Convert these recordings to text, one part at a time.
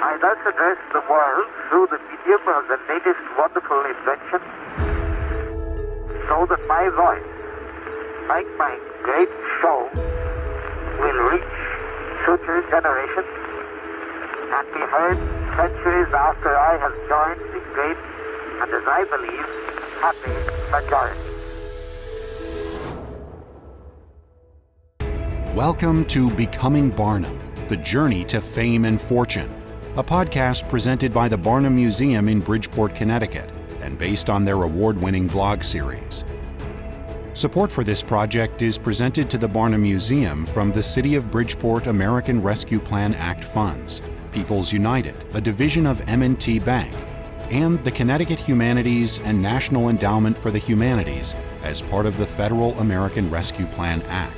I thus address the world through the medium of the latest wonderful invention, so that my voice, like my great show, will reach future generations and be heard centuries after I have joined the great and, as I believe, happy majority. Welcome to Becoming Barnum, the journey to fame and fortune, a podcast presented by the Barnum Museum in Bridgeport, Connecticut, and based on their award-winning blog series. Support for this project is presented to the Barnum Museum from the City of Bridgeport American Rescue Plan Act funds, People's United, a division of M&T Bank, and the Connecticut Humanities and National Endowment for the Humanities as part of the Federal American Rescue Plan Act.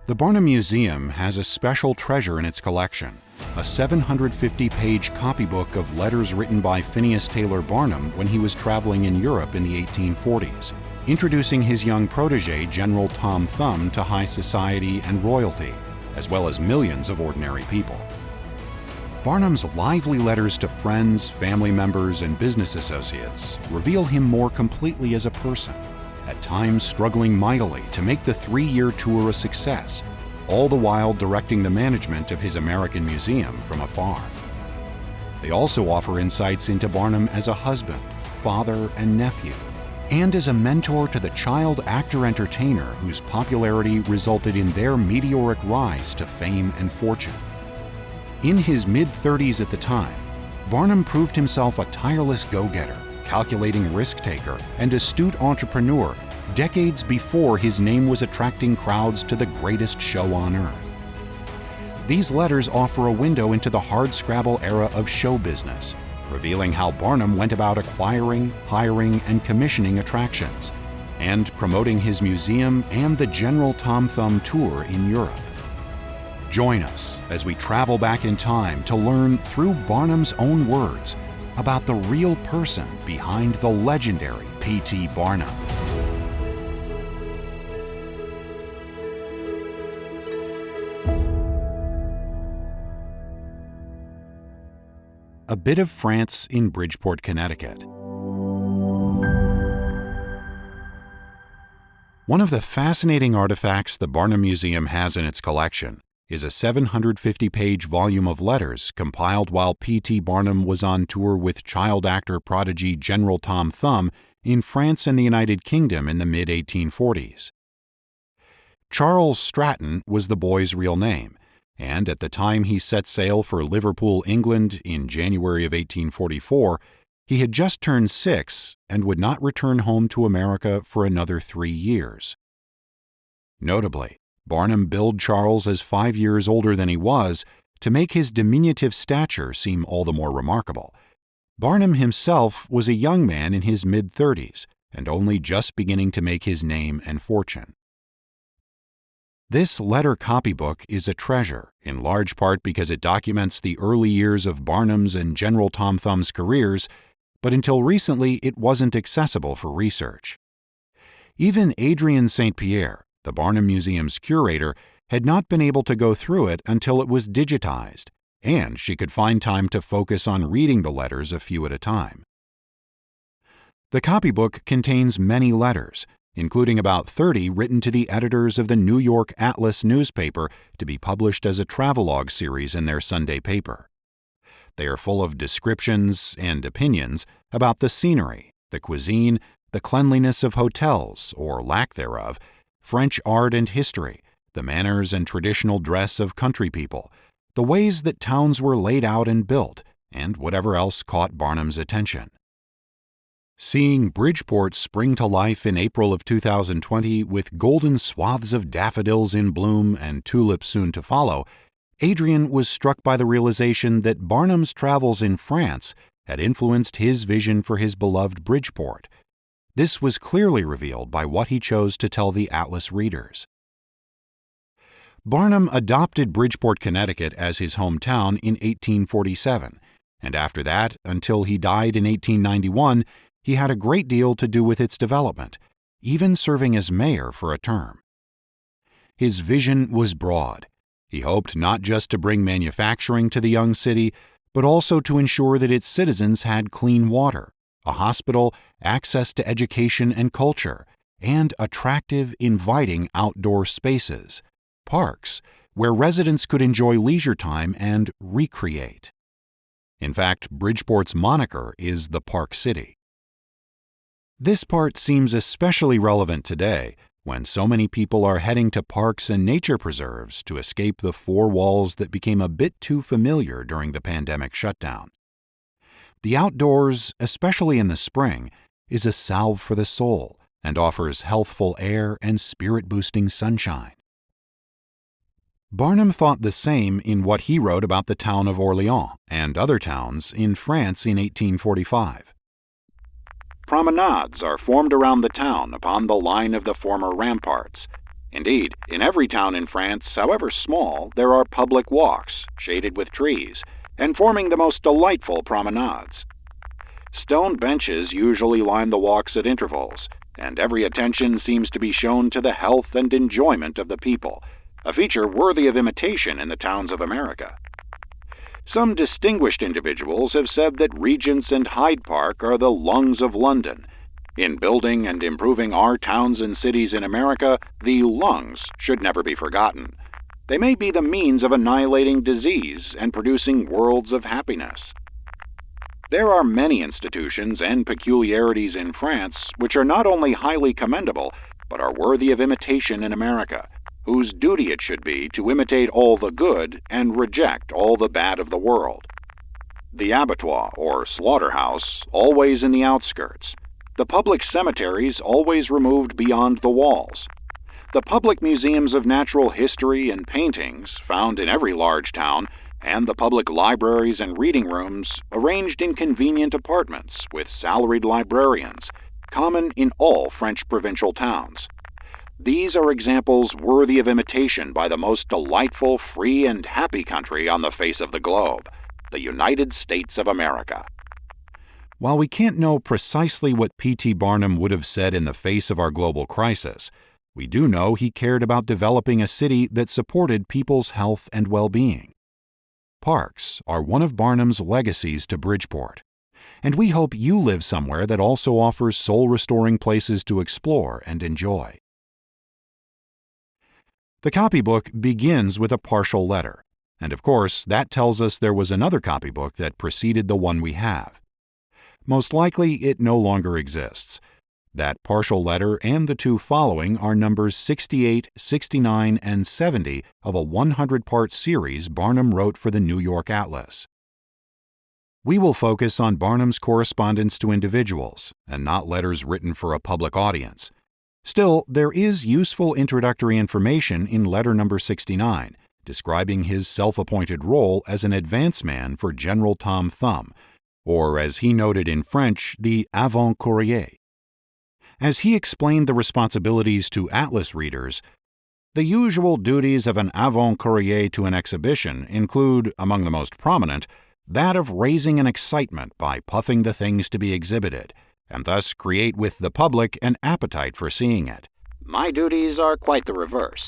The Barnum Museum has a special treasure in its collection, a 750-page copybook of letters written by Phineas Taylor Barnum when he was traveling in Europe in the 1840s, introducing his young protege, General Tom Thumb, to high society and royalty, as well as millions of ordinary people. Barnum's lively letters to friends, family members, and business associates reveal him more completely as a person, at times struggling mightily to make the 3-year tour a success, all the while directing the management of his American museum from afar. They also offer insights into Barnum as a husband, father, and nephew, and as a mentor to the child actor-entertainer whose popularity resulted in their meteoric rise to fame and fortune. In his mid-30s at the time, Barnum proved himself a tireless go-getter, calculating risk-taker, and astute entrepreneur decades before his name was attracting crowds to the greatest show on earth. These letters offer a window into the hardscrabble era of show business, revealing how Barnum went about acquiring, hiring, and commissioning attractions, and promoting his museum and the General Tom Thumb tour in Europe. Join us as we travel back in time to learn through Barnum's own words about the real person behind the legendary P.T. Barnum. A bit of France in Bridgeport, Connecticut. One of the fascinating artifacts the Barnum Museum has in its collection is a 750-page volume of letters compiled while P.T. Barnum was on tour with child actor prodigy General Tom Thumb in France and the United Kingdom in the mid-1840s. Charles Stratton was the boy's real name, and at the time he set sail for Liverpool, England in January of 1844, he had just turned 6 and would not return home to America for another 3 years. Notably, Barnum billed Charles as 5 years older than he was to make his diminutive stature seem all the more remarkable. Barnum himself was a young man in his mid-30s and only just beginning to make his name and fortune. This letter copybook is a treasure, in large part because it documents the early years of Barnum's and General Tom Thumb's careers, but until recently it wasn't accessible for research. Even Adrienne St. Pierre, the Barnum Museum's curator, had not been able to go through it until it was digitized, and she could find time to focus on reading the letters a few at a time. The copybook contains many letters, including about 30 written to the editors of the New York Atlas newspaper to be published as a travelogue series in their Sunday paper. They are full of descriptions and opinions about the scenery, the cuisine, the cleanliness of hotels, or lack thereof, French art and history, the manners and traditional dress of country people, the ways that towns were laid out and built, and whatever else caught Barnum's attention. Seeing Bridgeport spring to life in April of 2020 with golden swaths of daffodils in bloom and tulips soon to follow, Adrienne was struck by the realization that Barnum's travels in France had influenced his vision for his beloved Bridgeport. This was clearly revealed by what he chose to tell the Atlas readers. Barnum adopted Bridgeport, Connecticut as his hometown in 1847, and after that, until he died in 1891, he had a great deal to do with its development, even serving as mayor for a term. His vision was broad. He hoped not just to bring manufacturing to the young city, but also to ensure that its citizens had clean water, a hospital, access to education and culture, and attractive, inviting outdoor spaces, parks, where residents could enjoy leisure time and recreate. In fact, Bridgeport's moniker is the Park City. This part seems especially relevant today, when so many people are heading to parks and nature preserves to escape the four walls that became a bit too familiar during the pandemic shutdown. The outdoors, especially in the spring, is a salve for the soul and offers healthful air and spirit-boosting sunshine. Barnum thought the same in what he wrote about the town of Orléans and other towns in France in 1845. Promenades are formed around the town upon the line of the former ramparts. Indeed, in every town in France, however small, there are public walks, shaded with trees, and forming the most delightful promenades. Stone benches usually line the walks at intervals, and every attention seems to be shown to the health and enjoyment of the people, a feature worthy of imitation in the towns of America. Some distinguished individuals have said that Regent's and Hyde Park are the lungs of London. In building and improving our towns and cities in America, the lungs should never be forgotten. They may be the means of annihilating disease and producing worlds of happiness. There are many institutions and peculiarities in France which are not only highly commendable, but are worthy of imitation in America, whose duty it should be to imitate all the good and reject all the bad of the world. The abattoir, or slaughterhouse, always in the outskirts. The public cemeteries always removed beyond the walls. The public museums of natural history and paintings, found in every large town, and the public libraries and reading rooms, arranged in convenient apartments with salaried librarians, common in all French provincial towns. These are examples worthy of imitation by the most delightful, free, and happy country on the face of the globe, the United States of America. While we can't know precisely what P.T. Barnum would have said in the face of our global crisis, we do know he cared about developing a city that supported people's health and well-being. Parks are one of Barnum's legacies to Bridgeport, and we hope you live somewhere that also offers soul-restoring places to explore and enjoy. The copybook begins with a partial letter, and of course that tells us there was another copybook that preceded the one we have. Most likely it no longer exists. That partial letter and the two following are numbers 68, 69, and 70 of a 100-part series Barnum wrote for the New York Atlas. We will focus on Barnum's correspondence to individuals, and not letters written for a public audience. Still, there is useful introductory information in letter number 69, describing his self-appointed role as an advance man for General Tom Thumb, or as he noted in French, the avant-courrier. As he explained the responsibilities to Atlas readers, the usual duties of an avant-courrier to an exhibition include, among the most prominent, that of raising an excitement by puffing the things to be exhibited, and thus create with the public an appetite for seeing it. My duties are quite the reverse.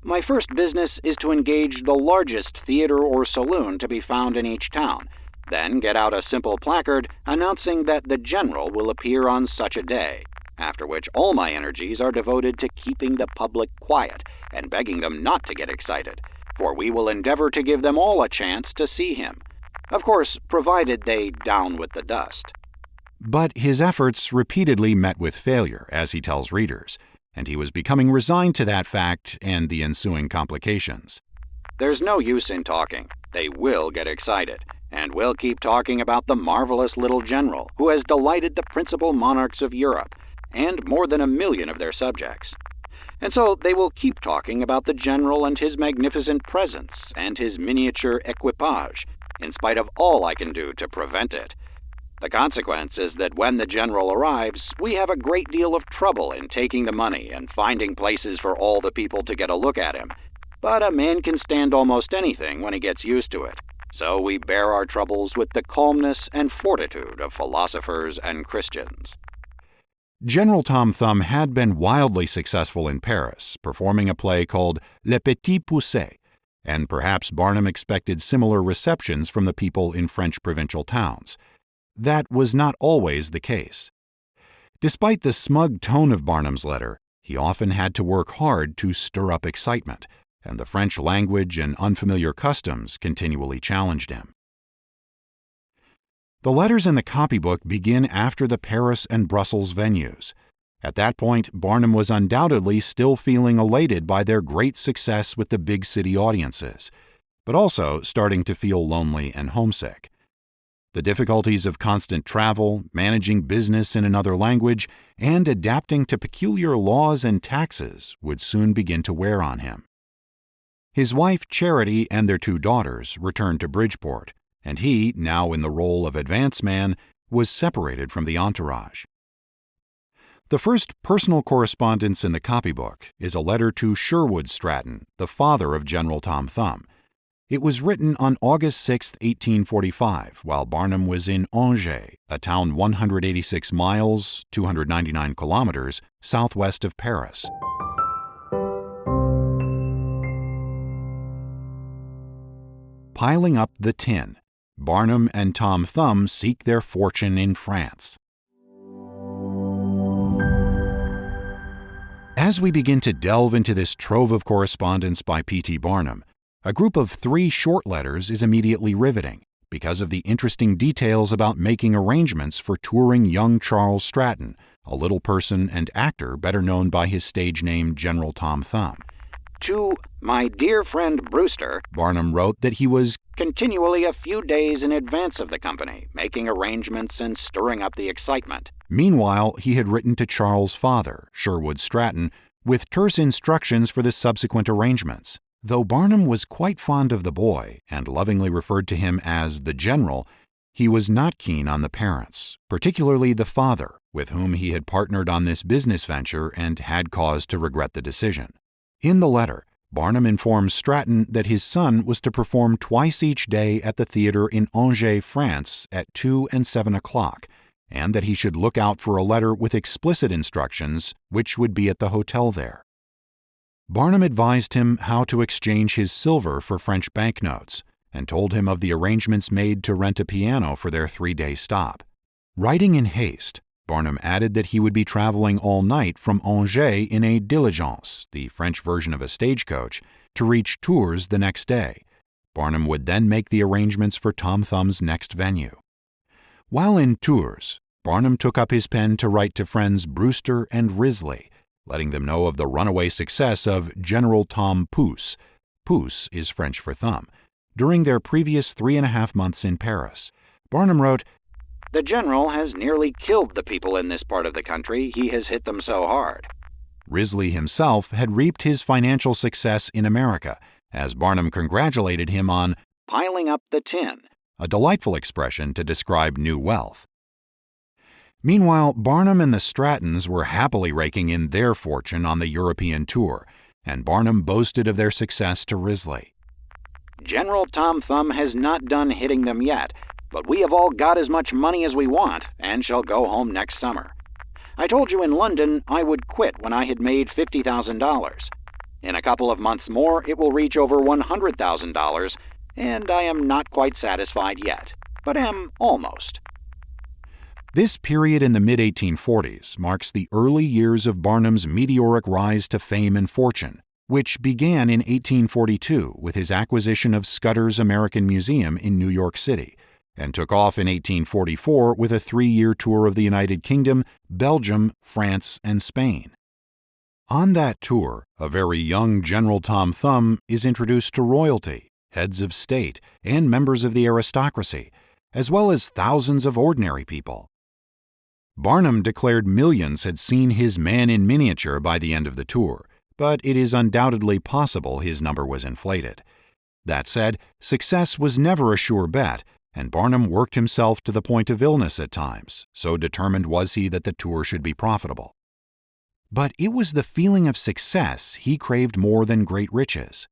My first business is to engage the largest theater or saloon to be found in each town, then get out a simple placard announcing that the general will appear on such a day, after which all my energies are devoted to keeping the public quiet and begging them not to get excited, for we will endeavor to give them all a chance to see him. Of course, provided they down with the dust. But his efforts repeatedly met with failure, as he tells readers, and he was becoming resigned to that fact and the ensuing complications. There's no use in talking. They will get excited, and we'll keep talking about the marvelous little general who has delighted the principal monarchs of Europe, and more than 1 million of their subjects. And so they will keep talking about the general and his magnificent presence and his miniature equipage, in spite of all I can do to prevent it. The consequence is that when the general arrives, we have a great deal of trouble in taking the money and finding places for all the people to get a look at him. But a man can stand almost anything when he gets used to it. So we bear our troubles with the calmness and fortitude of philosophers and Christians. General Tom Thumb had been wildly successful in Paris, performing a play called Le Petit Poucet, and perhaps Barnum expected similar receptions from the people in French provincial towns. That was not always the case. Despite the smug tone of Barnum's letter, he often had to work hard to stir up excitement, and the French language and unfamiliar customs continually challenged him. The letters in the copybook begin after the Paris and Brussels venues. At that point, Barnum was undoubtedly still feeling elated by their great success with the big city audiences, but also starting to feel lonely and homesick. The difficulties of constant travel, managing business in another language, and adapting to peculiar laws and taxes would soon begin to wear on him. His wife Charity and their 2 daughters returned to Bridgeport, and he, now in the role of advance man, was separated from the entourage. The first personal correspondence in the copybook is a letter to Sherwood Stratton, the father of General Tom Thumb. It was written on August 6, 1845, while Barnum was in Angers, a town 186 miles, 299 kilometers, southwest of Paris. Piling up the tin. Barnum and Tom Thumb seek their fortune in France. As we begin to delve into this trove of correspondence by P.T. Barnum, a group of 3 short letters is immediately riveting because of the interesting details about making arrangements for touring young Charles Stratton, a little person and actor better known by his stage name General Tom Thumb. To my dear friend Brewster, Barnum wrote that he was continually a few days in advance of the company, making arrangements and stirring up the excitement. Meanwhile, he had written to Charles' father, Sherwood Stratton, with terse instructions for the subsequent arrangements. Though Barnum was quite fond of the boy and lovingly referred to him as the General, he was not keen on the parents, particularly the father, with whom he had partnered on this business venture and had cause to regret the decision. In the letter, Barnum informs Stratton that his son was to perform twice each day at the theater in Angers, France, at 2 and 7 o'clock, and that he should look out for a letter with explicit instructions which would be at the hotel there. Barnum advised him how to exchange his silver for French banknotes and told him of the arrangements made to rent a piano for their 3-day stop. Writing in haste, Barnum added that he would be traveling all night from Angers in a diligence, the French version of a stagecoach, to reach Tours the next day. Barnum would then make the arrangements for Tom Thumb's next venue. While in Tours, Barnum took up his pen to write to friends Brewster and Risley, letting them know of the runaway success of General Tom Pouce — Pouce is French for thumb — during their previous 3.5 months in Paris. Barnum wrote, "The General has nearly killed the people in this part of the country. He has hit them so hard." Risley himself had reaped his financial success in America, as Barnum congratulated him on piling up the tin, a delightful expression to describe new wealth. Meanwhile, Barnum and the Strattons were happily raking in their fortune on the European tour, and Barnum boasted of their success to Risley. "General Tom Thumb has not done hitting them yet, but we have all got as much money as we want and shall go home next summer. I told you in London I would quit when I had made $50,000. In a couple of months more it will reach over $100,000, and I am not quite satisfied yet, but am almost." This period in the mid-1840s marks the early years of Barnum's meteoric rise to fame and fortune, which began in 1842 with his acquisition of Scudder's American Museum in New York City, and took off in 1844 with a 3-year tour of the United Kingdom, Belgium, France, and Spain. On that tour, a very young General Tom Thumb is introduced to royalty, heads of state, and members of the aristocracy, as well as thousands of ordinary people. Barnum declared millions had seen his man in miniature by the end of the tour, but it is undoubtedly possible his number was inflated. That said, success was never a sure bet, and Barnum worked himself to the point of illness at times, so determined was he that the tour should be profitable. But it was the feeling of success he craved more than great riches.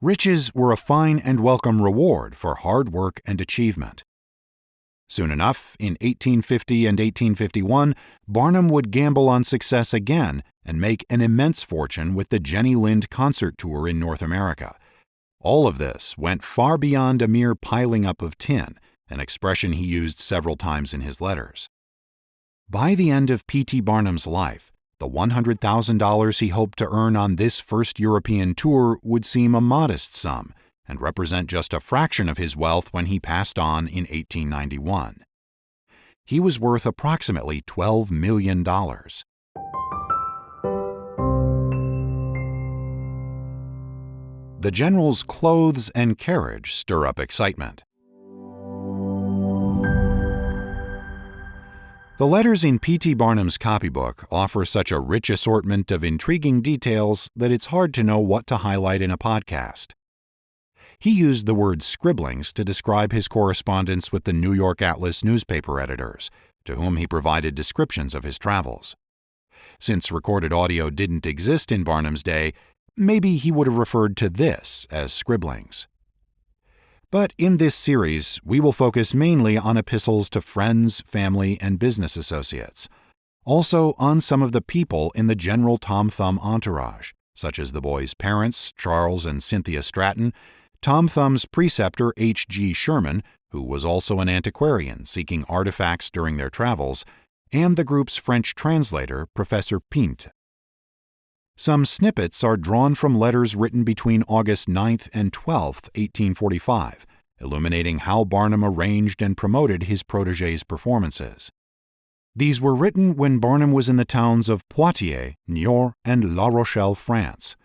Riches were a fine and welcome reward for hard work and achievement. Soon enough, in 1850 and 1851, Barnum would gamble on success again and make an immense fortune with the Jenny Lind concert tour in North America. All of this went far beyond a mere piling up of tin, an expression he used several times in his letters. By the end of P.T. Barnum's life, the $100,000 he hoped to earn on this first European tour would seem a modest sum and represent just a fraction of his wealth when he passed on in 1891. He was worth approximately $12 million. The general's clothes and carriage stir up excitement. The letters in P.T. Barnum's copybook offer such a rich assortment of intriguing details that it's hard to know what to highlight in a podcast. He used the word scribblings to describe his correspondence with the New York Atlas newspaper editors, to whom he provided descriptions of his travels. Since recorded audio didn't exist in Barnum's day, maybe he would have referred to this as scribblings. But in this series, we will focus mainly on epistles to friends, family, and business associates. Also on some of the people in the general Tom Thumb entourage, such as the boys' parents, Charles and Cynthia Stratton, Tom Thumb's preceptor H.G. Sherman, who was also an antiquarian seeking artifacts during their travels, and the group's French translator, Professor Pinte. Some snippets are drawn from letters written between August 9th and 12th, 1845, illuminating how Barnum arranged and promoted his protégé's performances. These were written when Barnum was in the towns of Poitiers, Niort, and La Rochelle, France.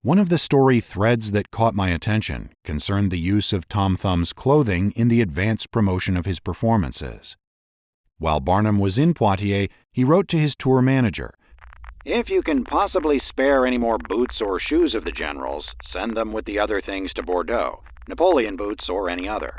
One of the story threads that caught my attention concerned the use of Tom Thumb's clothing in the advance promotion of his performances. While Barnum was in Poitiers, he wrote to his tour manager, "If you can possibly spare any more boots or shoes of the general's, send them with the other things to Bordeaux, Napoleon boots or any other."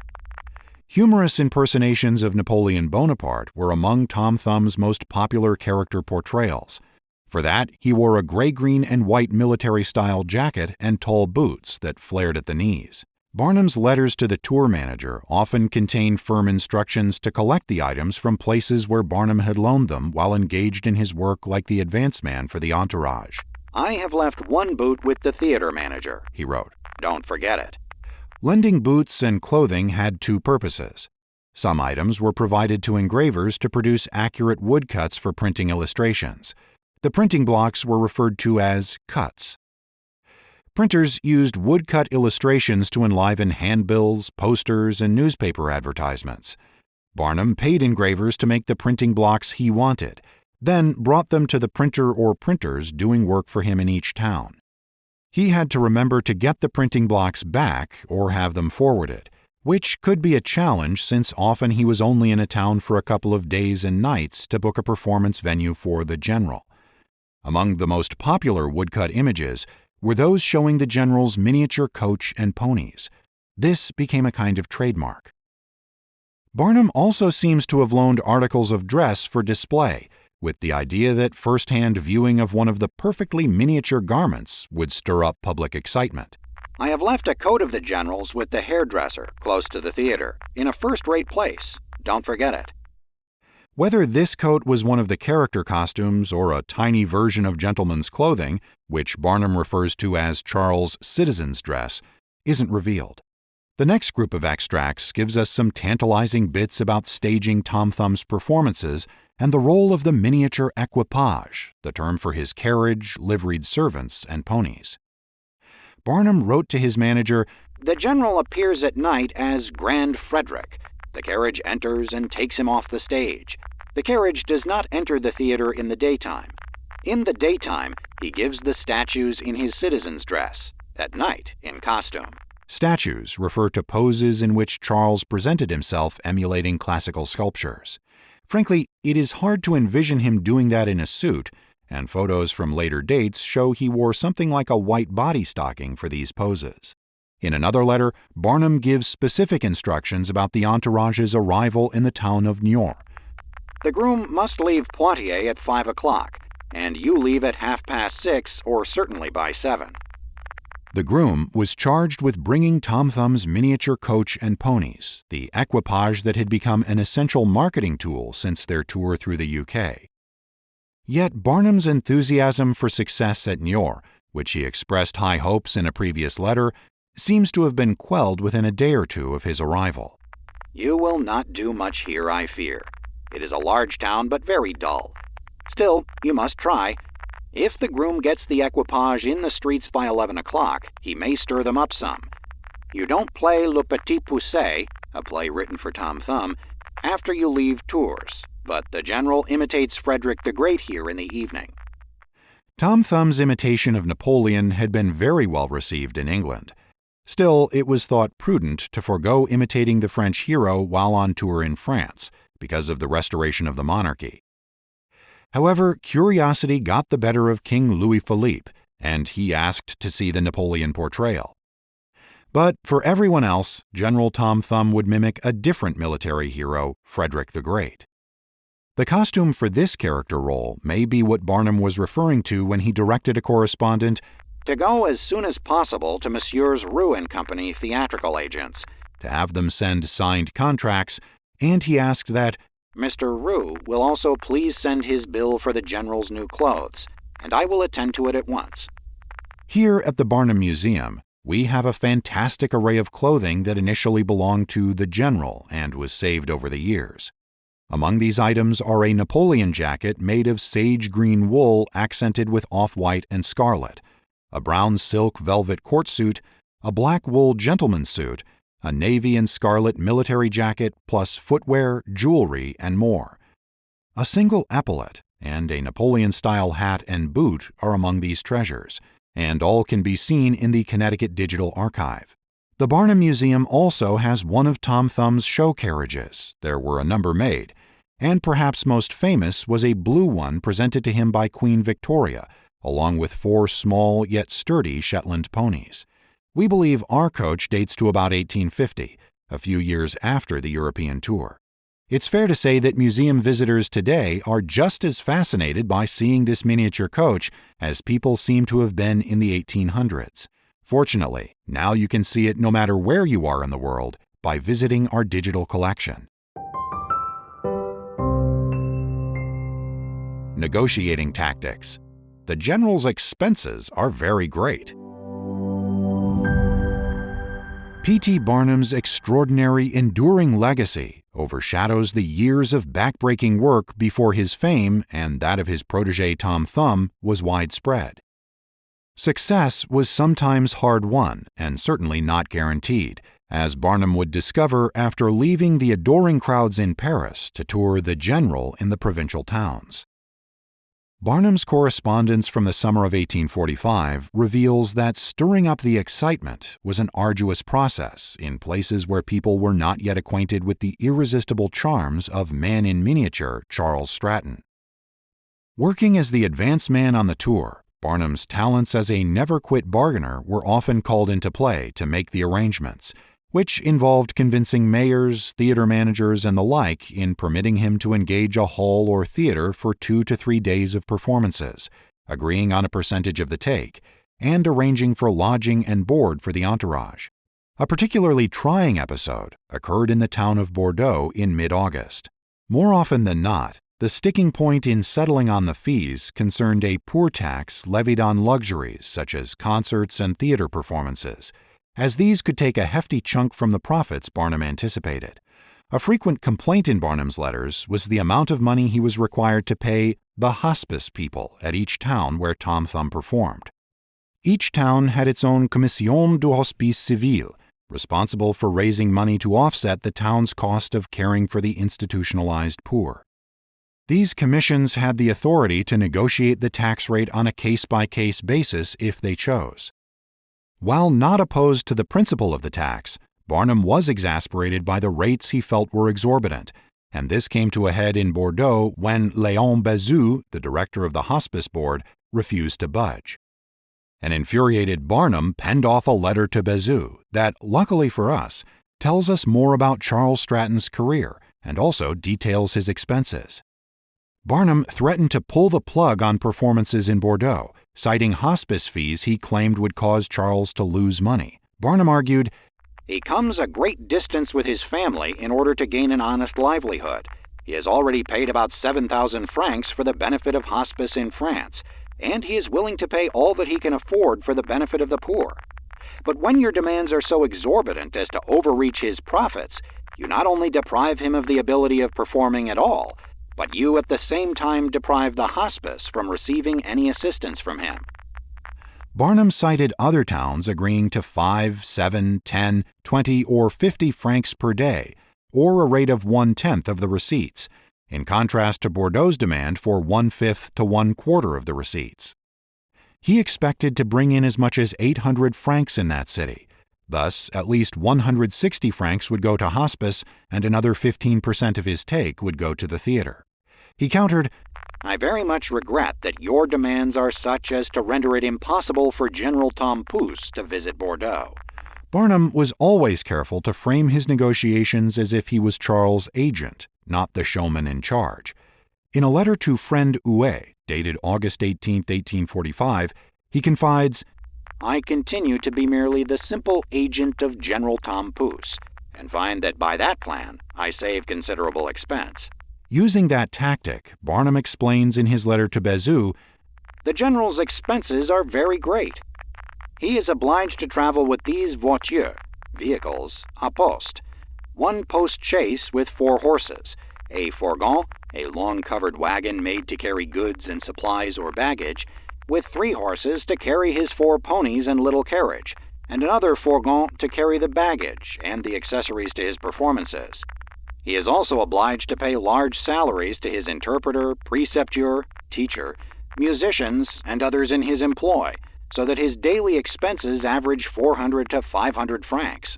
Humorous impersonations of Napoleon Bonaparte were among Tom Thumb's most popular character portrayals. For that, he wore a gray-green and white military-style jacket and tall boots that flared at the knees. Barnum's letters to the tour manager often contain firm instructions to collect the items from places where Barnum had loaned them while engaged in his work like the advance man for the entourage. "I have left one boot with the theater manager," he wrote. "Don't forget it." Lending boots and clothing had two purposes. Some items were provided to engravers to produce accurate woodcuts for printing illustrations. The printing blocks were referred to as cuts. Printers used woodcut illustrations to enliven handbills, posters, and newspaper advertisements. Barnum paid engravers to make the printing blocks he wanted, then brought them to the printer or printers doing work for him in each town. He had to remember to get the printing blocks back or have them forwarded, which could be a challenge since often he was only in a town for a couple of days and nights to book a performance venue for the general. Among the most popular woodcut images were those showing the general's miniature coach and ponies. This became a kind of trademark. Barnum also seems to have loaned articles of dress for display, with the idea that first-hand viewing of one of the perfectly miniature garments would stir up public excitement. "I have left a coat of the general's with the hairdresser, close to the theater, in a first-rate place. Don't forget it." Whether this coat was one of the character costumes or a tiny version of gentleman's clothing, which Barnum refers to as Charles' citizen's dress, isn't revealed. The next group of extracts gives us some tantalizing bits about staging Tom Thumb's performances and the role of the miniature equipage, the term for his carriage, liveried servants, and ponies. Barnum wrote to his manager, "The general appears at night as Grand Frederick. The carriage enters and takes him off the stage. The carriage does not enter the theater in the daytime. In the daytime, he gives the statues in his citizen's dress. At night, in costume." Statues refer to poses in which Charles presented himself emulating classical sculptures. Frankly, it is hard to envision him doing that in a suit, and photos from later dates show he wore something like a white body stocking for these poses. In another letter, Barnum gives specific instructions about the entourage's arrival in the town of Niort. "The groom must leave Poitiers at 5 o'clock, and you leave at 6:30 or certainly by 7. The groom was charged with bringing Tom Thumb's miniature coach and ponies, the equipage that had become an essential marketing tool since their tour through the UK. Yet Barnum's enthusiasm for success at Niort, which he expressed high hopes in a previous letter, seems to have been quelled within a day or two of his arrival. You will not do much here, I fear. It is a large town, but very dull. Still, you must try. If the groom gets the equipage in the streets by 11 o'clock, he may stir them up some. You don't play Le Petit Poucet, a play written for Tom Thumb, after you leave Tours, but the general imitates Frederick the Great here in the evening. Tom Thumb's imitation of Napoleon had been very well received in England. Still, it was thought prudent to forego imitating the French hero while on tour in France, because of the restoration of the monarchy. However, curiosity got the better of King Louis-Philippe, and he asked to see the Napoleon portrayal. But for everyone else, General Tom Thumb would mimic a different military hero, Frederick the Great. The costume for this character role may be what Barnum was referring to when he directed a correspondent to go as soon as possible to Messrs. Roux and Company theatrical agents, to have them send signed contracts, and he asked that Mr. Roux will also please send his bill for the General's new clothes, and I will attend to it at once. Here at the Barnum Museum, we have a fantastic array of clothing that initially belonged to the General and was saved over the years. Among these items are a Napoleon jacket made of sage green wool accented with off-white and scarlet, a brown silk velvet court suit, a black wool gentleman's suit, a navy and scarlet military jacket, plus footwear, jewelry, and more. A single epaulet and a Napoleon-style hat and boot are among these treasures, and all can be seen in the Connecticut Digital Archive. The Barnum Museum also has one of Tom Thumb's show carriages. There were a number made, and perhaps most famous was a blue one presented to him by Queen Victoria, along with 4 small yet sturdy Shetland ponies. We believe our coach dates to about 1850, a few years after the European tour. It's fair to say that museum visitors today are just as fascinated by seeing this miniature coach as people seem to have been in the 1800s. Fortunately, now you can see it no matter where you are in the world by visiting our digital collection. Negotiating tactics. The general's expenses are very great. P.T. Barnum's extraordinary enduring legacy overshadows the years of backbreaking work before his fame and that of his protege Tom Thumb was widespread. Success was sometimes hard-won and certainly not guaranteed, as Barnum would discover after leaving the adoring crowds in Paris to tour the general in the provincial towns. Barnum's correspondence from the summer of 1845 reveals that stirring up the excitement was an arduous process in places where people were not yet acquainted with the irresistible charms of man in miniature Charles Stratton. Working as the advance man on the tour, Barnum's talents as a never-quit bargainer were often called into play to make the arrangements, which involved convincing mayors, theater managers, and the like in permitting him to engage a hall or theater for 2 to 3 days of performances, agreeing on a percentage of the take, and arranging for lodging and board for the entourage. A particularly trying episode occurred in the town of Bordeaux in mid-August. More often than not, the sticking point in settling on the fees concerned a poor tax levied on luxuries such as concerts and theater performances, as these could take a hefty chunk from the profits Barnum anticipated. A frequent complaint in Barnum's letters was the amount of money he was required to pay the hospice people at each town where Tom Thumb performed. Each town had its own Commission du Hospice Civil, responsible for raising money to offset the town's cost of caring for the institutionalized poor. These commissions had the authority to negotiate the tax rate on a case-by-case basis if they chose. While not opposed to the principle of the tax, Barnum was exasperated by the rates he felt were exorbitant, and this came to a head in Bordeaux when Léon Bazou, the director of the hospice board, refused to budge. An infuriated Barnum penned off a letter to Bazou that, luckily for us, tells us more about Charles Stratton's career and also details his expenses. Barnum threatened to pull the plug on performances in Bordeaux, citing hospice fees he claimed would cause Charles to lose money. Barnum argued, "He comes a great distance with his family in order to gain an honest livelihood. He has already paid about 7,000 francs for the benefit of hospice in France, and he is willing to pay all that he can afford for the benefit of the poor. But when your demands are so exorbitant as to overreach his profits, you not only deprive him of the ability of performing at all, but you at the same time deprive the hospice from receiving any assistance from him. Barnum cited other towns agreeing to 5, 7, 10, 20, or 50 francs per day, or a rate of 1/10 of the receipts, in contrast to Bordeaux's demand for 1/5 to 1/4 of the receipts. He expected to bring in as much as 800 francs in that city. Thus, at least 160 francs would go to hospice, and another 15% of his take would go to the theater. He countered, "I very much regret that your demands are such as to render it impossible for General Tom Pouce to visit Bordeaux." Barnum was always careful to frame his negotiations as if he was Charles' agent, not the showman in charge. In a letter to friend Huet, dated August 18, 1845, he confides, "I continue to be merely the simple agent of General Tom Pouce, and find that by that plan I save considerable expense." Using that tactic, Barnum explains in his letter to Bezout, "The General's expenses are very great. He is obliged to travel with these voitures, vehicles, à poste, one post-chaise with 4 horses, a fourgon, a long-covered wagon made to carry goods and supplies or baggage, with 3 horses to carry his 4 ponies and little carriage, and another fourgon to carry the baggage and the accessories to his performances. He is also obliged to pay large salaries to his interpreter, preceptor, teacher, musicians, and others in his employ, so that his daily expenses average 400 to 500 francs.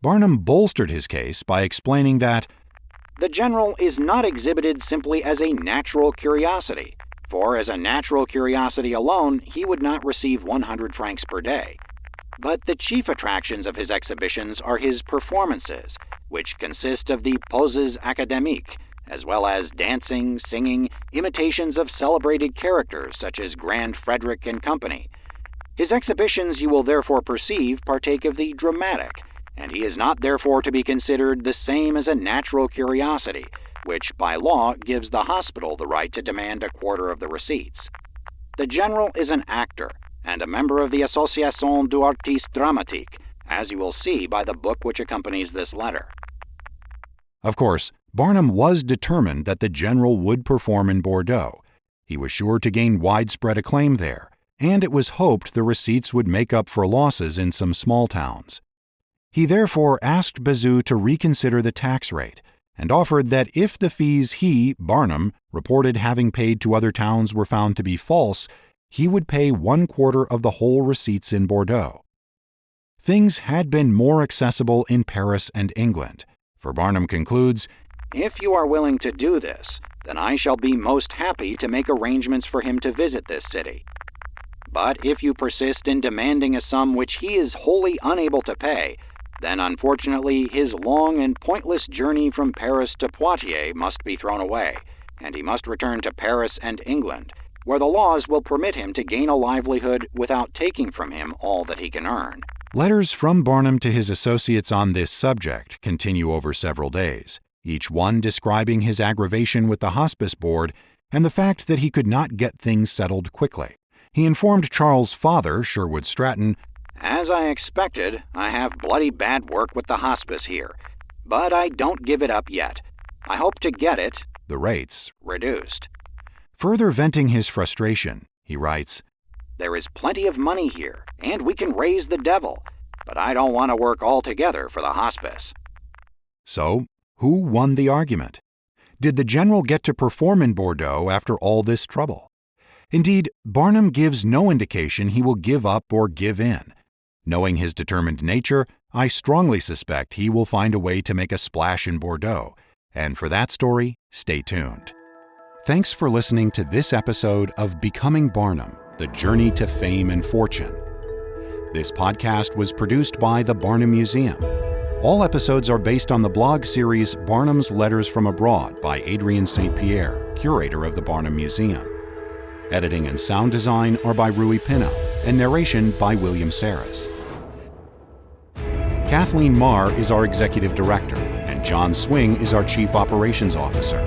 Barnum bolstered his case by explaining that "The General is not exhibited simply as a natural curiosity, for as a natural curiosity alone he would not receive 100 francs per day. But the chief attractions of his exhibitions are his performances, which consist of the poses académiques, as well as dancing, singing, imitations of celebrated characters such as Grand Frederick and Company. His exhibitions, you will therefore perceive, partake of the dramatic, and he is not therefore to be considered the same as a natural curiosity, which by law gives the hospital the right to demand 1/4 of the receipts. The General is an actor, and a member of the Association des Artistes Dramatiques, as you will see by the book which accompanies this letter." Of course, Barnum was determined that the General would perform in Bordeaux. He was sure to gain widespread acclaim there, and it was hoped the receipts would make up for losses in some small towns. He therefore asked Bezout to reconsider the tax rate, and offered that if the fees he, Barnum, reported having paid to other towns were found to be false, he would pay 1/4 of the whole receipts in Bordeaux. Things had been more accessible in Paris and England, for Barnum concludes, "If you are willing to do this, then I shall be most happy to make arrangements for him to visit this city. But if you persist in demanding a sum which he is wholly unable to pay, then unfortunately his long and pointless journey from Paris to Poitiers must be thrown away, and he must return to Paris and England, where the laws will permit him to gain a livelihood without taking from him all that he can earn." Letters from Barnum to his associates on this subject continue over several days, each one describing his aggravation with the hospice board and the fact that he could not get things settled quickly. He informed Charles' father, Sherwood Stratton, "As I expected, I have bloody bad work with the hospice here, but I don't give it up yet. I hope to get it, the rates, reduced." Further venting his frustration, he writes, "There is plenty of money here, and we can raise the devil, but I don't want to work altogether for the hospice." So, who won the argument? Did the General get to perform in Bordeaux after all this trouble? Indeed, Barnum gives no indication he will give up or give in. Knowing his determined nature, I strongly suspect he will find a way to make a splash in Bordeaux, and for that story, stay tuned. Thanks for listening to this episode of Becoming Barnum, The Journey to Fame and Fortune. This podcast was produced by the Barnum Museum. All episodes are based on the blog series Barnum's Letters from Abroad by Adrian St. Pierre, curator of the Barnum Museum. Editing and sound design are by Rui Pino, and narration by William Saris. Kathleen Marr is our executive director, and John Swing is our chief operations officer.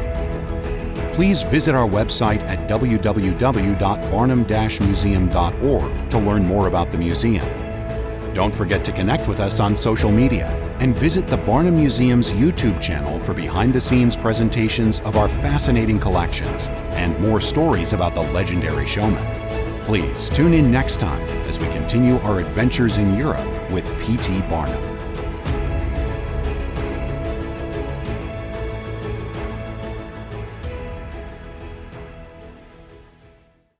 Please visit our website at www.barnum-museum.org to learn more about the museum. Don't forget to connect with us on social media and visit the Barnum Museum's YouTube channel for behind-the-scenes presentations of our fascinating collections and more stories about the legendary showman. Please tune in next time as we continue our adventures in Europe with P.T. Barnum.